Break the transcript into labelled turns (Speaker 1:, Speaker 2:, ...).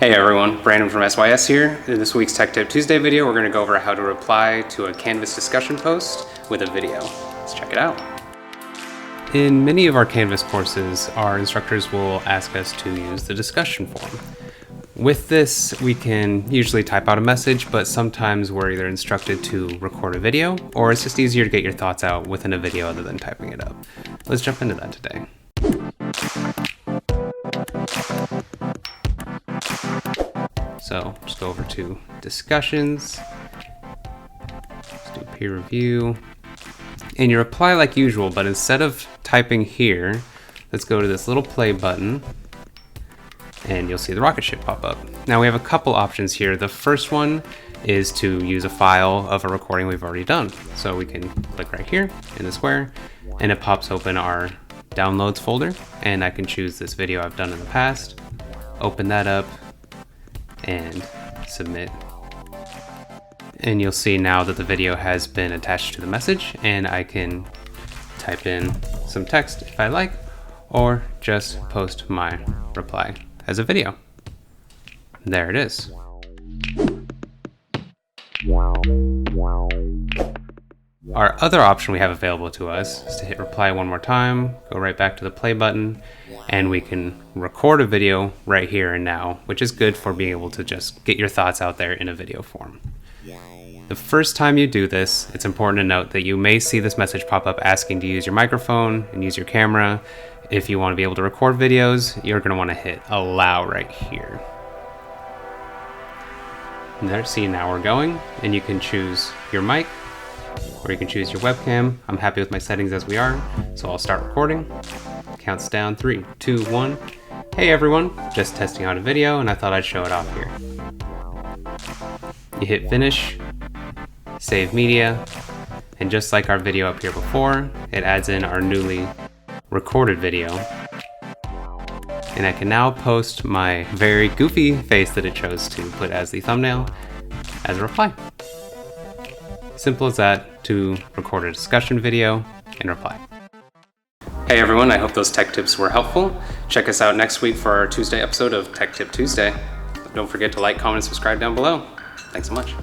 Speaker 1: Hey everyone, Brandon from SYS here. In this week's Tech Tip Tuesday video, we're going to go over how to reply to a Canvas discussion post with a video. Let's check it out. In many of our Canvas courses, our instructors will ask us to use the discussion form. With this, we can usually type out a message, but sometimes we're either instructed to record a video, or it's just easier to get your thoughts out within a video other than typing it up. Let's jump into that today. So just go over to discussions, let's do peer review, and you reply like usual, but instead of typing here, let's go to this little play button and you'll see the rocket ship pop up. Now we have a couple options here. The first one is to use a file of a recording we've already done. So we can click right here in the square and it pops open our downloads folder, and I can choose this video I've done in the past, open that up and submit. And you'll see now that the video has been attached to the message, and I can type in some text if I like, or just post my reply as a video. There it is. Our other option we have available to us is to hit reply one more time, go right back to the play button, and we can record a video right here and now, which is good for being able to just get your thoughts out there in a video form. The first time you do this, it's important to note that you may see this message pop up asking to use your microphone and use your camera. If you want to be able to record videos, you're going to want to hit allow right here. And there, see, now we're going, and you can choose your mic, or you can choose your webcam. I'm happy with my settings as we are, so I'll start recording. Counts down, 3, 2, 1. Hey everyone, just testing out a video and I thought I'd show it off here. You hit finish, save media, and just like our video up here before, it adds in our newly recorded video. And I can now post my very goofy face that it chose to put as the thumbnail as a reply. Simple as that to record a discussion video and reply. Hey everyone, I hope those tech tips were helpful. Check us out next week for our Tuesday episode of Tech Tip Tuesday. Don't forget to like, comment, and subscribe down below. Thanks so much.